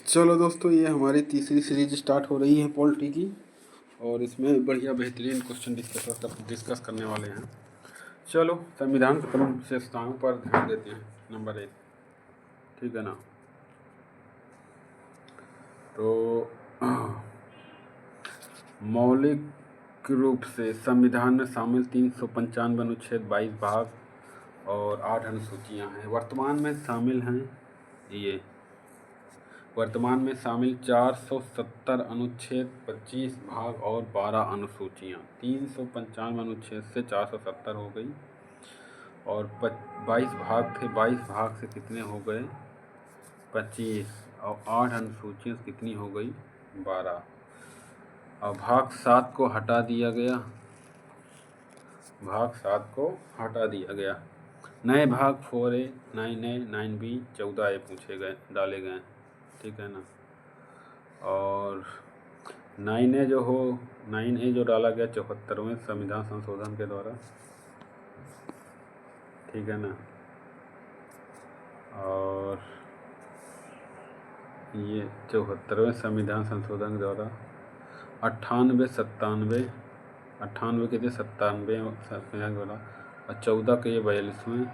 चलो दोस्तों, ये हमारी तीसरी सीरीज स्टार्ट हो रही है पॉलिटी की, और इसमें बढ़िया बेहतरीन क्वेश्चन डिस्कस करने वाले हैं। चलो, संविधान के प्रमुख विशेषताओं पर ध्यान देते हैं। नंबर 1, ठीक है ना। तो मौलिक रूप से संविधान में शामिल 395 अनुच्छेद, 22 भाग और 8 अनुसूचियाँ हैं। वर्तमान में शामिल 470 अनुच्छेद, 25 भाग और 12 अनुसूचियाँ। 395 अनुच्छेद से 470 हो गई, और 22 भाग थे, 22 भाग से कितने हो गए? 25, और 8 अनुसूचियाँ कितनी हो गई? 12। और भाग 7 को हटा दिया गया, नए भाग 4A, 9A, 9B, 14A डाले गए, ठीक है ना। और 9A जो डाला गया 74वें संविधान संशोधन के द्वारा, ठीक है ना। और ये 74वें संविधान संशोधन के द्वारा 98 के थे, 97 संविधान द्वारा, और 14 के ये 42वें,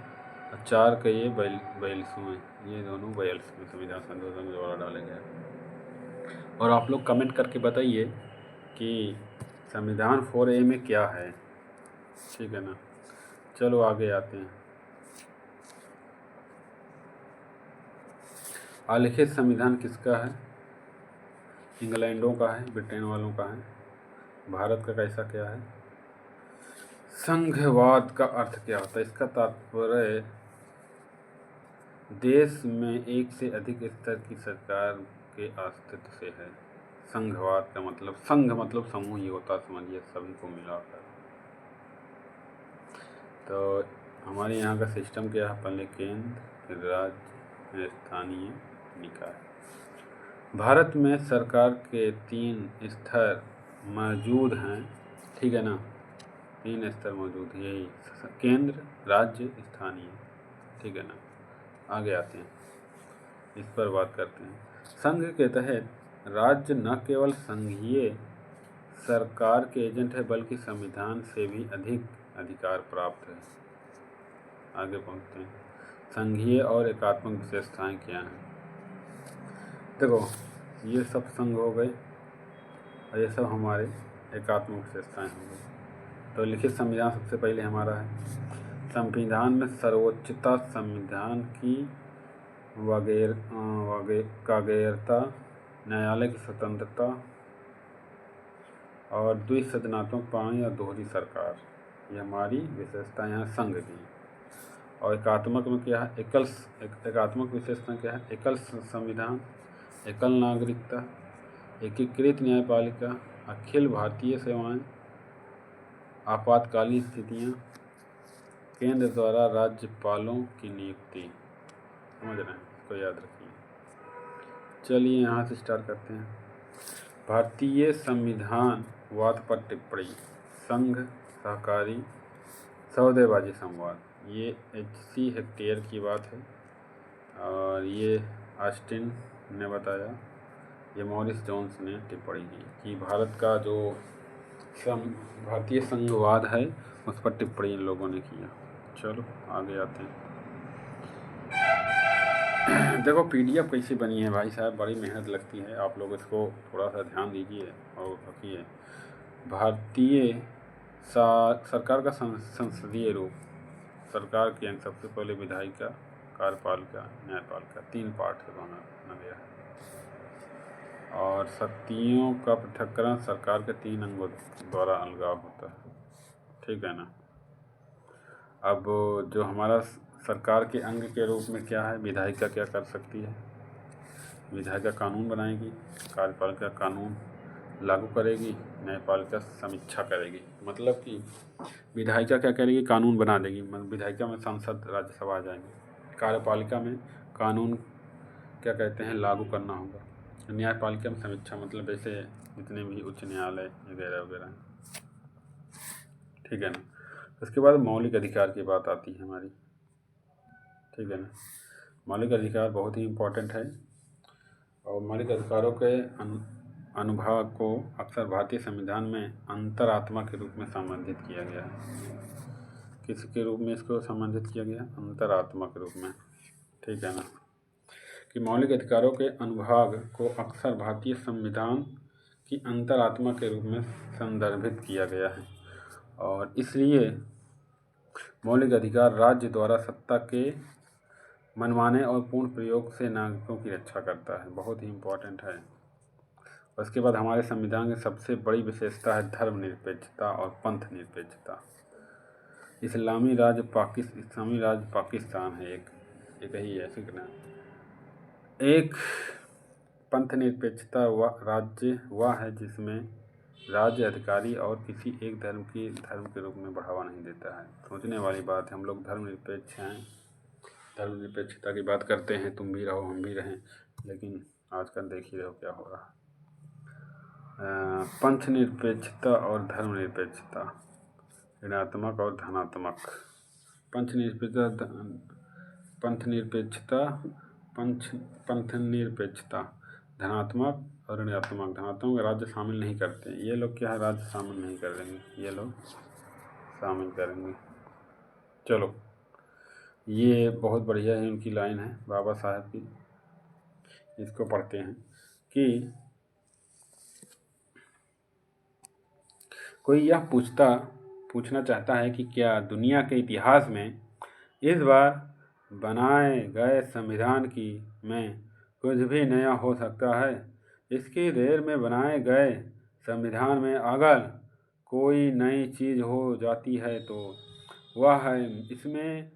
और 4 के ये 42वें, ये दोनों 42वें संविधान संशोधन के द्वारा डाले गए। और आप लोग कमेंट करके बताइए कि संविधान 4A में क्या है, ठीक है ना। चलो आगे आते हैं। आलेखित संविधान किसका है? इंग्लैंडों का है, ब्रिटेन वालों का है। भारत का कैसा क्या है? संघवाद का अर्थ क्या होता है? इसका तात्पर्य देश में एक से अधिक स्तर की सरकार के अस्तित्व से है। संघवाद का मतलब, संघ मतलब समूह ही होता, समझिए, सभी को मिलाकर। तो हमारे यहाँ का सिस्टम क्या है? पहले केंद्र, फिर राज्य, स्थानीय निकाय। भारत में सरकार के 3 स्तर मौजूद हैं, ठीक है ना। 3 स्तर मौजूद, यही केंद्र, राज्य, स्थानीय, ठीक है ना। आगे आते हैं, इस पर बात करते हैं। संघ के तहत राज्य न केवल संघीय सरकार के एजेंट है, बल्कि संविधान से भी अधिक अधिकार प्राप्त है। आगे पहुँचते हैं। संघीय और एकात्मक विशेषताएं क्या हैं? देखो, ये सब संघ हो गए, और ये सब हमारे एकात्मक विशेषताएं हो गई। तो लिखित संविधान सबसे पहले हमारा है। संविधान में सर्वोच्चता, संविधान की कायरता, न्यायालय की स्वतंत्रता, और द्विसदनात्मक प्रणाली और दोहरी सरकार, ये हमारी विशेषताएं हैं संघ की। और एकात्मक में क्या है? एकात्मक विशेषता क्या है? एकल संविधान, एकल नागरिकता, एकीकृत न्यायपालिका, अखिल भारतीय सेवाएं, आपातकालीन स्थितियां, केंद्र द्वारा राज्यपालों की नियुक्ति। समझ रहे हैं? इसको याद रखिए। चलिए यहाँ से स्टार्ट करते हैं। भारतीय संविधान वाद पर टिप्पणी, संघ, सहकारी, सौदेबाजी संवाद, ये H.C. हेक्टेयर की बात है, और ये ऑस्टिन ने बताया, ये मॉरिस जोन्स ने टिप्पणी की कि भारत का जो भारतीय संघवाद है उस पर टिप्पणी इन लोगों ने किया। चलो आगे आते हैं। देखो, PDF कैसी बनी है भाई साहब, बड़ी मेहनत लगती है। आप लोग इसको थोड़ा सा ध्यान दीजिए और रखिए। भारतीय सरकार का संसदीय रूप, सरकार के अंग सबसे पहले विधायिका, कार्यपालिका, न्यायपालिका, 3 पार्ट से बना गया है। और शक्तियों का पृथक्करण सरकार के 3 अंगों द्वारा अलगाव होता है, ठीक है ना। अब जो हमारा सरकार के अंग के रूप में क्या है? विधायिका क्या कर सकती है? विधायिका कानून बनाएगी, कार्यपालिका कानून लागू करेगी, न्यायपालिका समीक्षा करेगी। मतलब कि विधायिका क्या करेगी? कानून बना देगी, मतलब विधायिका में संसद, राज्यसभा आ जाएंगे। कार्यपालिका में कानून क्या कहते हैं, लागू करना होगा। न्यायपालिका में समीक्षा, मतलब जैसे जितने भी उच्च न्यायालय वगैरह वगैरह, ठीक है ना। उसके बाद मौलिक अधिकार की बात आती है हमारी, ठीक है ना। मौलिक अधिकार बहुत ही इम्पोर्टेंट है, और मौलिक अधिकारों के अनुभाग को अक्सर भारतीय संविधान में अंतरात्मा के रूप में संबोधित किया गया है। किसके रूप में इसको संबोधित किया गया? अंतरात्मा के रूप में, ठीक है ना। कि मौलिक अधिकारों के अनुभाग को अक्सर भारतीय संविधान की अंतरात्मा के रूप में संदर्भित किया गया है और इसलिए मौलिक अधिकार राज्य द्वारा सत्ता के मनमाने और पूर्ण प्रयोग से नागरिकों की रक्षा करता है। बहुत ही इम्पोर्टेंट है। उसके बाद हमारे संविधान की सबसे बड़ी विशेषता है धर्मनिरपेक्षता और पंथ निरपेक्षता। इस्लामी राज्य पाकिस्तान है, एक ही है, ठीक ना। एक पंथ निरपेक्षता राज्य वह है जिसमें राज्य अधिकारी और किसी एक धर्म के रूप में बढ़ावा नहीं देता है। सोचने वाली बात है। हम लोग धर्मनिरपेक्ष हैं, धर्मनिरपेक्षता की बात करते हैं, तुम भी रहो हम भी रहें, लेकिन आजकल देख ही रहो क्या हो रहा है। पंथ निरपेक्षता और धर्मनिरपेक्षता, ऋणात्मक और धनात्मक। पंथ निरपेक्षता धनात्मक और ऋणात्मक। धनात्मक राज्य शामिल नहीं करते। ये लोग क्या है, राज्य शामिल नहीं करेंगे, ये लोग शामिल करेंगे। चलो, ये बहुत बढ़िया है, उनकी लाइन है बाबा साहब की। इसको पढ़ते हैं कि कोई यह पूछना चाहता है कि क्या दुनिया के इतिहास में इस बार बनाए गए संविधान में कुछ भी नया हो सकता है? इसकी देर में बनाए गए संविधान में अगर कोई नई चीज़ हो जाती है तो वह है इसमें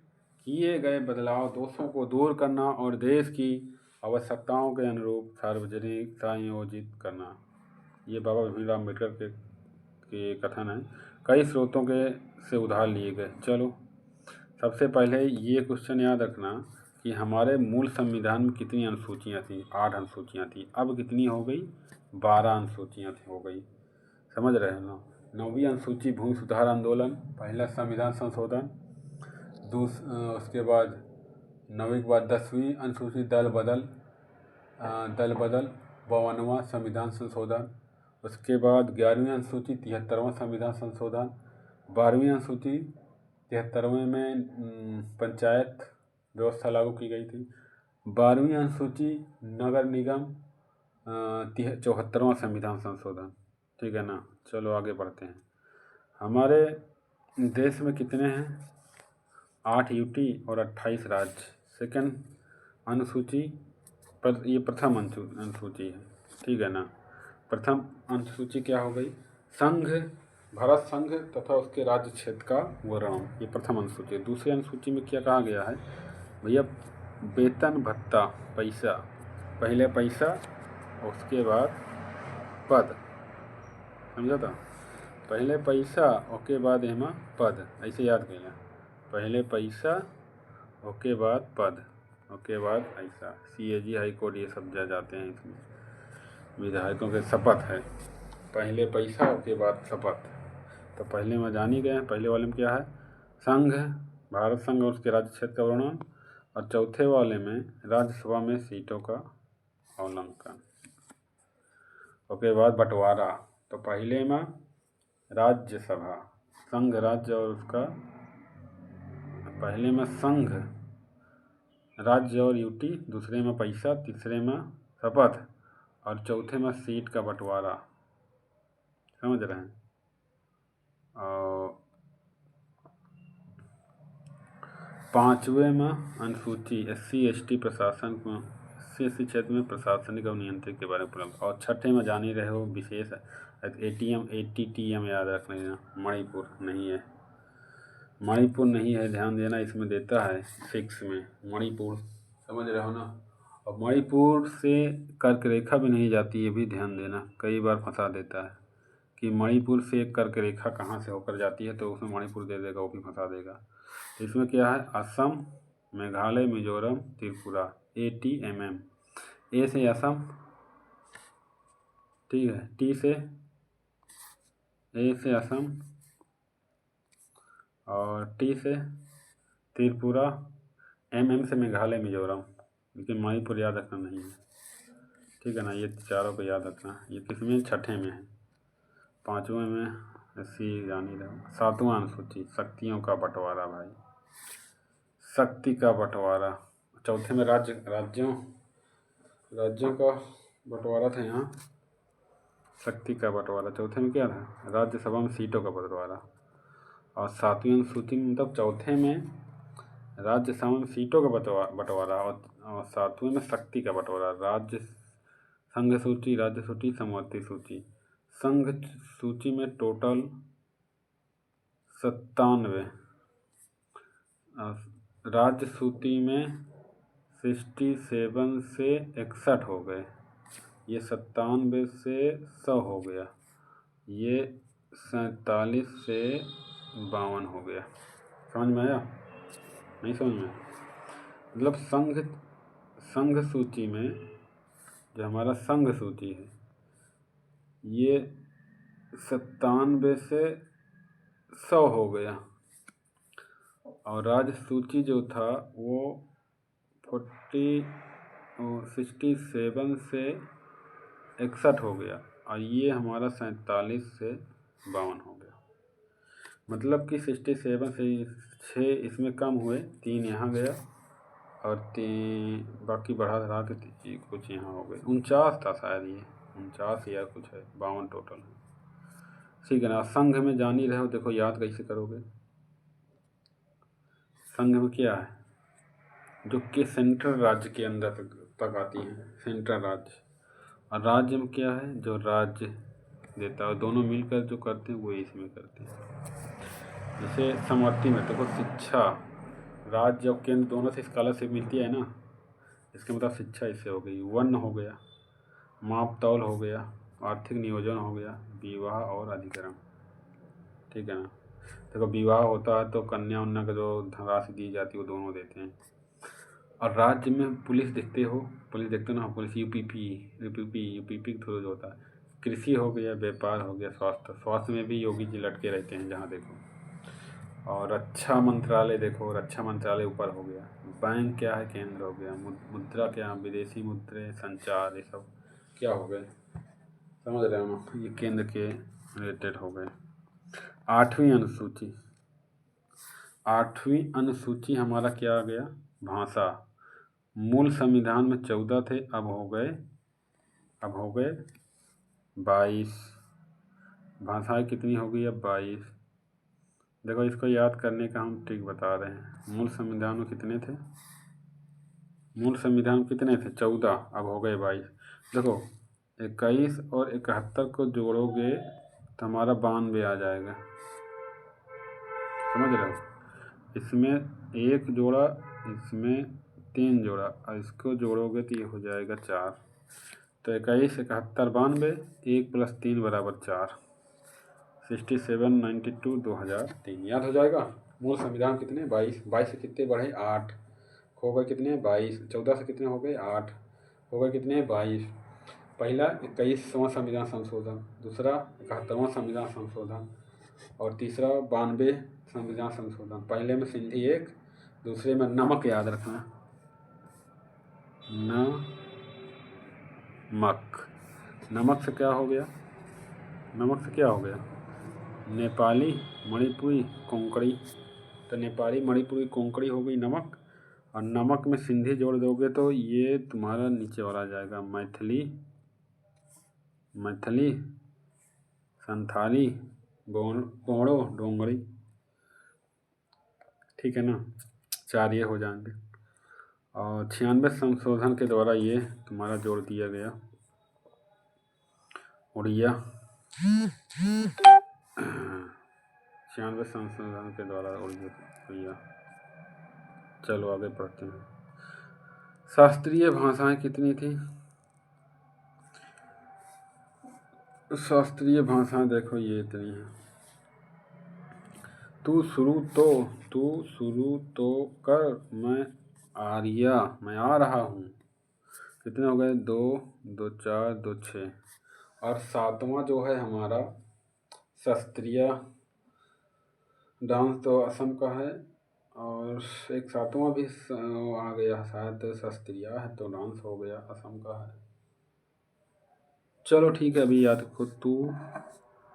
किए गए बदलाव दोषों को दूर करना और देश की आवश्यकताओं के अनुरूप सार्वजनिक संयोजित करना। ये बाबा भीमराव अम्बेडकर के कथन है, कई स्रोतों से उधार लिए गए। चलो, सबसे पहले ये क्वेश्चन याद रखना कि हमारे मूल संविधान में कितनी अनुसूचियाँ थी? 8 अनुसूचियाँ थी। अब कितनी हो गई? 12 अनुसूचियाँ हो गई। समझ रहे हो ना। 9वीं अनुसूची भूमि सुधार आंदोलन, पहला संविधान संशोधन। उसके बाद 9वीं के बाद 10वीं अनुसूची दल बदल 52वां संविधान संशोधन। उसके बाद 11वीं अनुसूची 73वां संविधान संशोधन। 12वीं अनुसूची 73वें में पंचायत व्यवस्था लागू की गई थी। 12वीं अनुसूची नगर निगम 74वां संविधान संशोधन, ठीक है ना। चलो आगे बढ़ते हैं। हमारे देश में कितने हैं? 8 यूटी और 28 राज्य। सेकंड अनुसूची पर ये प्रथम अनुसूची है, ठीक है ना। प्रथम अनुसूची क्या हो गई? भारत संघ तथा उसके राज्य क्षेत्र का वर्णन, ये प्रथम अनुसूची है। दूसरी अनुसूची में क्या कहा गया है भैया? वेतन भत्ता, पैसा, पहले पैसा उसके बाद पद, समझा था? पहले पैसा उसके बाद एमा पद, ऐसे याद करना। पहले पैसा उसके बाद पद, उसके बाद ऐसा। CAG हाई कोर्ट ये सब जाते हैं इसमें। विधायकों के शपथ है, पहले पैसा उसके बाद शपथ। तो पहले में जान ही गए हैं। पहले वाले में क्या है? संघ, भारत संघ और उसके राज्य क्षेत्र का वर्णन। और चौथे वाले में राज्यसभा में सीटों का अवलंकन। उसके बाद बंटवारा। तो पहले में राज्यसभा, संघ राज्य और उसका, पहले में संघ राज्य और यूटी, दूसरे में पैसा, तीसरे में शपथ और चौथे में सीट का बंटवारा। समझ रहे हैं? और 5वें में अनुसूची SC/ST प्रशासन को, SC क्षेत्र में प्रशासनिक और नियंत्रण के बारे में उपलब्ध। और 6ठे में जान ही रहे हो विशेष ATTM याद रख लेना। मणिपुर नहीं है, मणिपुर नहीं है, ध्यान देना। इसमें देता है 6 में मणिपुर, समझ रहे हो ना। और मणिपुर से कर्क रेखा भी नहीं जाती, ये भी ध्यान देना, कई बार फंसा देता है कि मणिपुर से कर्क रेखा कहाँ से होकर जाती है, तो उसमें मणिपुर दे देगा, वो भी फंसा देगा। इसमें क्या है? असम, मेघालय, मिजोरम, त्रिपुरा। ATMM, A से असम, ठीक है, A से असम और T से त्रिपुरा, MM से मेघालय, मिजोरम। लेकिन मणिपुर याद रखना नहीं है, ठीक है ना। ये चारों को याद रखना। ये किसमें, छठे में है। पाँचवें में ऐसी जानी रहो। सातवां अनुसूची शक्तियों का बंटवारा भाई, शक्ति का बंटवारा। चौथे में राज्यों का बंटवारा था यहाँ, शक्ति का बंटवारा। चौथे में क्या था, राज्यसभा में सीटों का बंटवारा। और सातवीं अनुसूची में मतलब चौथे में राज्यसभा में सीटों का बंटवारा और सातवें में शक्ति का बंटवारा। राज्य संघ सूची, राज्य सूची, समवर्ती सूची। संघ सूची में टोटल 97, राज्य सूची में 67 से 61 हो गए। ये 97 से 100 हो गया। ये 47 से 52 हो गया। समझ में आया? नहीं समझ में? मतलब संघ सूची में जो हमारा संघ सूची है ये 97 से 100 हो गया। और राज्य सूची जो था वो 67 से 61 हो गया। और ये हमारा 47 से 52 हो गया। मतलब कि 67 से 6 इसमें कम हुए, 3 यहाँ गया और 3 बाकी बढ़ा रहा के कुछ यहाँ हो गए। 49 था शायद, ये 49 या कुछ है, 52 टोटल है। ठीक है ना। संघ में जान ही रहे हो, देखो याद कैसे करोगे। संघ में क्या है, जो कि सेंट्रल राज्य के अंदर तक आती है, सेंट्रल राज्य। और राज्य में क्या है, जो राज्य देता है, दोनों मिलकर जो करते हैं वो इसमें करते हैं। जैसे समवर्ती में देखो, शिक्षा, राज्य और केंद्र दोनों से स्कॉलरशिप मिलती है ना, इसके मतलब शिक्षा इससे हो गई। वन हो गया, माप तौल हो गया, आर्थिक नियोजन हो गया, विवाह और अधिकरण। ठीक है ना। देखो विवाह होता है तो कन्या उन्या का जो धनराशि दी जाती है वो दोनों देते हैं। और राज्य में पुलिस देखते हो, पुलिस देखते हो ना, पुलिस यूपीपी के थ्रू जो होता है। कृषि हो गया, व्यापार हो गया, स्वास्थ्य में भी योगी जी लटके रहते हैं जहाँ देखो। और रक्षा मंत्रालय देखो, रक्षा मंत्रालय ऊपर हो गया। बैंक क्या है, केंद्र हो गया। मुद्रा क्या, विदेशी मुद्रे, संचार, ये सब क्या हो गए, समझ रहे हो ना, ये केंद्र के रिलेटेड हो गए। आठवीं अनुसूची हमारा क्या आ गया, भाषा। मूल संविधान में 14 थे, अब हो गए 22। भाषाएं कितनी हो गई, अब 22। देखो इसको याद करने का हम ट्रिक बता रहे हैं। मूल संविधान में कितने थे, 14, अब हो गए 22। देखो 21 और 71 को जोड़ोगे तो हमारा 92 आ जाएगा। समझ रहे हो? इसमें 1 जोड़ा, इसमें 3 जोड़ा, और इसको जोड़ोगे तो ये हो जाएगा 4। तो 21, 71, 92, 1 + 3 = 4। 67, 92, 2003 याद हो जाएगा। मूल संविधान कितने, 22 से कितने बढ़े, 8 हो गए, कितने 22, 14 से कितने हो गए, 8 हो गए, कितने 22। पहला 21वां संविधान संशोधन, दूसरा 71वां संविधान संशोधन, और तीसरा 92 संविधान संशोधन। पहले में सिंधी 1, दूसरे में नमक, याद रखना, नमक से क्या हो गया, नेपाली, मणिपुरी, कोंकणी। तो नेपाली, मणिपुरी, कोंकणी हो गई नमक। और नमक में सिंधी जोड़ दोगे तो ये तुम्हारा नीचे वाला आ जाएगा, मैथिली, संथाली, बोड़ो, डोंगरी। ठीक है ना। 4 ये हो जाएंगे। और 96 संशोधन के द्वारा ये तुम्हारा जोड़ दिया गया, उड़िया। 96 संशोधन के द्वारा उड़िया। चलो आगे पढ़ते हैं। शास्त्रीय भाषाएं कितनी थी, शास्त्रीय भाषाएं देखो ये इतनी है। तू शुरू तो कर, मैं आ रहा हूँ। कितने हो गए, 2, 2, 4, 2, 6। और 7वां जो है हमारा शास्त्रीय डांस तो असम का है। और एक 7वां भी आ गया शायद, शास्त्रीय है तो डांस हो गया, असम का है। चलो ठीक है, अभी याद रखो। तू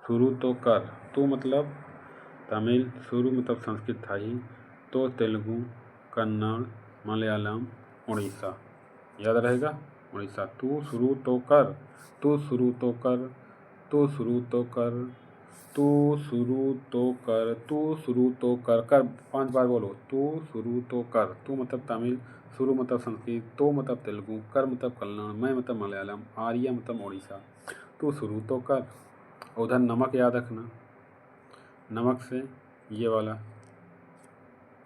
शुरू तो कर। तू मतलब तमिल, शुरू मतलब संस्कृत था ही, तो तेलुगु, कन्नड़, मलयालम, उड़ीसा। याद रहेगा, उड़ीसा। तू शुरू तो कर, तू शुरू तो कर, तू शुरू तो कर, तू शुरू तो कर, तू शुरू तो कर। कर 5 बार बोलो, तू शुरू तो कर। तू मतलब तमिल, शुरू मतलब संस्कृत, तो मतलब तेलुगु, कर मतलब कन्नड़, मैं मतलब मलयालम, आर्या मतलब उड़ीसा। तू शुरू तो कर। उधर नमक याद रखना, नमक से ये वाला,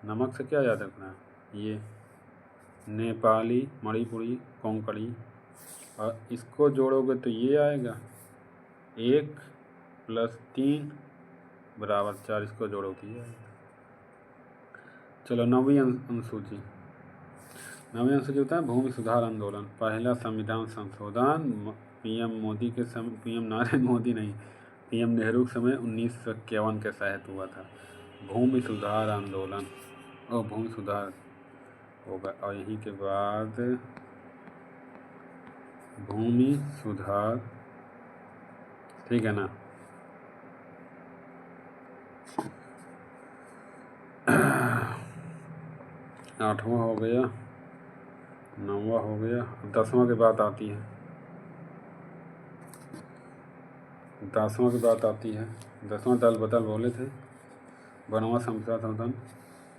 नमक से क्या याद रखना है, ये नेपाली, मणिपुरी, कोंकणी, और इसको जोड़ोगे तो ये आएगा 1 + 3 = 4। इसको जोड़ो तो ये आएगा। चलो 9वीं अनुसूची। 9वीं अनुसूची होता है भूमि सुधार आंदोलन। पहला संविधान संशोधन पीएम मोदी के समय, पीएम नरेंद्र मोदी नहीं, पीएम नेहरू के समय 1951 के तहत हुआ था भूमि सुधार आंदोलन। और भूमि सुधार होगा, और यहीं के बाद भूमि सुधार, ठीक है ना। आठवां हो गया, 9वां हो गया, 10वां की बात आती है। 10वां की बात आती है। 10वां दल बदल बोले थे, 12वां संविधान संशोधन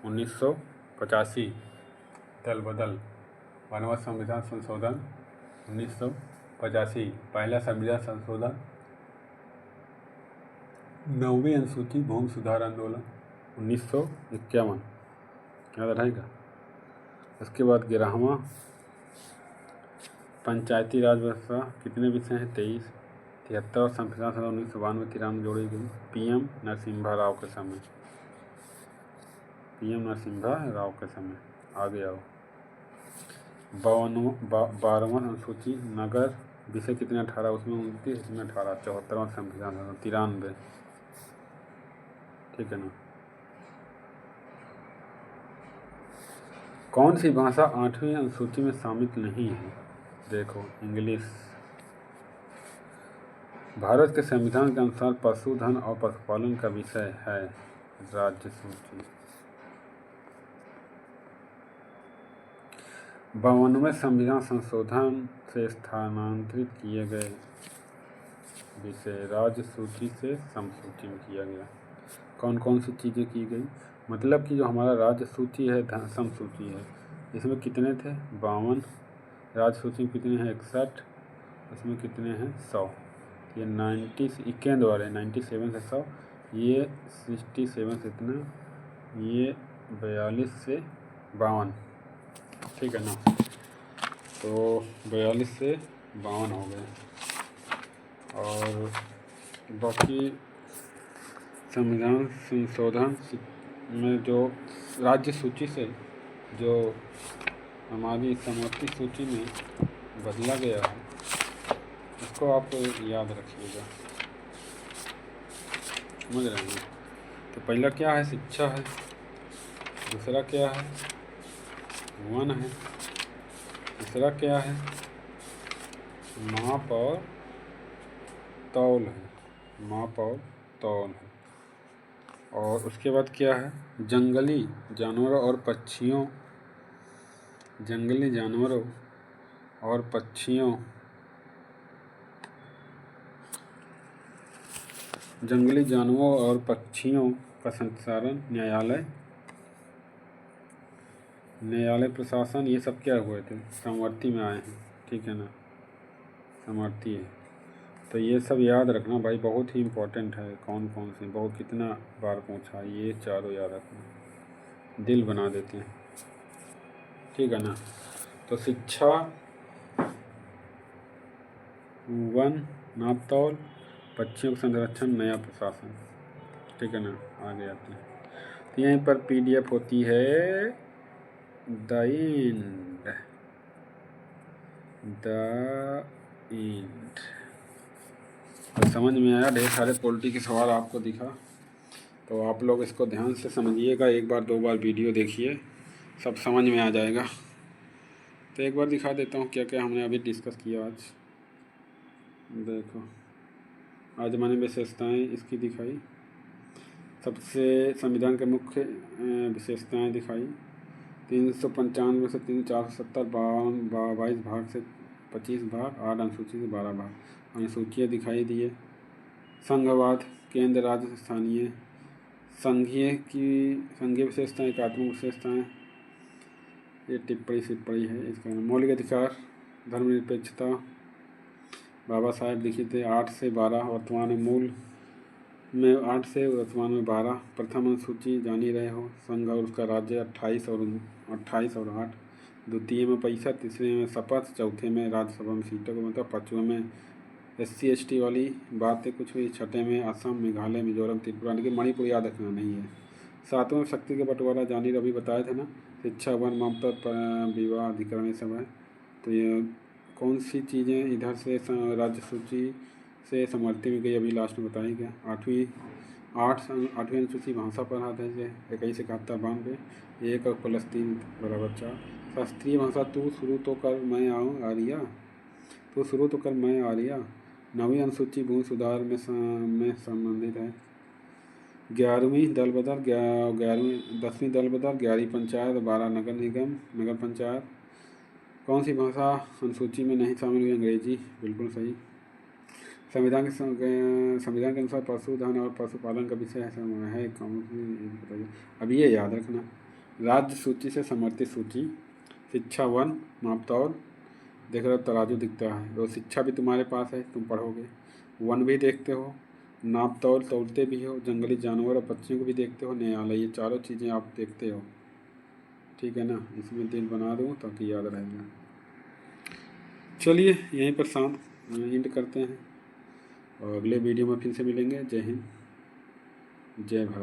1985। दल बदल, 12वां संविधान संशोधन 1985। पहला संविधान संशोधन, 9वीं अनुसूची भूमि सुधार आंदोलन 1951। याद रहेगा। उसके बाद 11वां पंचायती राज व्यवस्था। कितने विषय हैं, 23। 73 संविधान संशोधन 1992 93 जोड़ी गई पीएम नरसिम्हा राव के समय, पीएम नरसिम्हा राव के समय। आगे आओ। 12वां अनुसूची नगर विषय कितने, 18। उसमें 29, इसमें 18। 74वां संविधान संशोधन 93, ठीक है ना। कौन सी भाषा 8वीं अनुसूची में शामिल नहीं है, देखो इंग्लिश। भारत के संविधान के अनुसार पशुधन और पशुपालन का विषय है राज्य सूची। 52वें संविधान संशोधन से स्थानांतरित किए गए विषय राज्य सूची से समसूची में किया गया। कौन कौन सी चीज़ें की गई, मतलब कि जो हमारा राज्य सूची है समसूची है, इसमें कितने थे 52, राज्य सूची में कितने हैं 61, इसमें कितने हैं 100। ये 91 वाले 97 से 100, ये 67 से इतना, ये 42 से 52, ठीक है ना। तो 42 से 52 हो गए। और बाकी संविधान संशोधन में जो राज्य सूची से जो हमारी समवर्ती सूची में बदला गया है, इसको आप याद रखिएगा, समझ रहे हैं। तो पहला क्या है, शिक्षा है। दूसरा क्या है, वन है। तीसरा क्या है, माप और तौल है, माप और तौल है। और उसके बाद क्या है, जंगली जानवरों और पक्षियों, जंगली जानवरों और पक्षियों, जंगली जानवरों और पक्षियों का संचालन न्यायालय, न्यायालय प्रशासन, ये सब क्या हुए थे, समवर्ती में आए हैं, ठीक है ना, समवर्ती है। तो ये सब याद रखना भाई, बहुत ही इम्पोर्टेंट है। कौन कौन से, बहुत कितना बार पूछा, ये चारों याद रखना, दिल बना देते हैं, ठीक है ना। तो शिक्षा, वन, नाप तौल, पक्षियों का संरक्षण, नया प्रशासन, ठीक है ना। आगे आते हैं। तो यहीं पर PDF होती है द इंड। तो समझ में आया, ढेर सारे पॉलिटी के सवाल आपको दिखा, तो आप लोग इसको ध्यान से समझिएगा। 1 बार 2 बार वीडियो देखिए, सब समझ में आ जाएगा। तो एक बार दिखा देता हूँ क्या क्या हमने अभी डिस्कस किया आज। देखो आजमानी विशेषताएं इसकी दिखाई, सबसे संविधान के मुख्य विशेषताएं दिखाई, 355 में से 470 22 भाग से 25 भाग, 8 अनुसूची से 12 भाग, अनुसूचियाँ दिखाई दिए। संघवाद, केंद्र राज्य स्थानीय, संघीय विशेषताएं, एकात्मक विशेषताएं, ये टिप्पणी है इसका। मौलिक अधिकार, धर्मनिरपेक्षता, बाबा साहेब लिखित है 8 से 12, वर्तमान में मूल में 8 से वर्तमान में 12। प्रथम अनुसूची जान ही रहे हो, संघ और उसका राज्य 28 और 8। द्वितीय में पैसा, तीसरे में शपथ, चौथे में राज्यसभा में सीटों को मतलब, पाँचवें में SC ST वाली बातें कुछ हुई, छठे में असम, मेघालय, मिजोरम, त्रिपुरा, लेकिन मणिपुर याद रखना नहीं है। सातवें शक्ति का बंटवारा जान ही अभी बताया था ना, शिक्षा, वन, ममता, विवाह, अधिकरण, ये सब है। तो ये कौन सी चीज़ें इधर से राज्य सूची से समर्थी में गई, अभी लास्ट में बताई गया। आठवीं अनुसूची भाषा पर आधारित है, 21 71 92, 1 और +3 = 4। शास्त्रीय भाषा, तू शुरू तो कर मैं आऊँ आर्या, तो शुरू तो कर मैं आर्या। 9वीं अनुसूची भूमि सुधार में संबंधित है। 10वीं दल बदल, 11वीं पंचायत, 12 नगर निगम, नगर पंचायत। कौन सी भाषा अनुसूची में नहीं शामिल हुई? अंग्रेजी, बिल्कुल सही। संविधान के अनुसार पशुधन और पशुपालन का विषय है कौन सी, बताइए। अब ये याद रखना, राज्य सूची से समर्थित सूची, शिक्षा, वन, मापतौल, देख रहे हो तराजू दिखता है, वो शिक्षा भी तुम्हारे पास है, तुम पढ़ोगे। वन भी देखते हो, नापतौल तोलते भी हो, जंगली जानवर और पक्षियों को भी देखते हो, न्यायालय, ये चारों चीज़ें आप देखते हो, ठीक है ना। इसमें दिन बना दूँ ताकि याद रहेगा। चलिए यहीं पर शाम एंड करते हैं और अगले वीडियो में फिर से मिलेंगे। जय हिंद, जय भारत।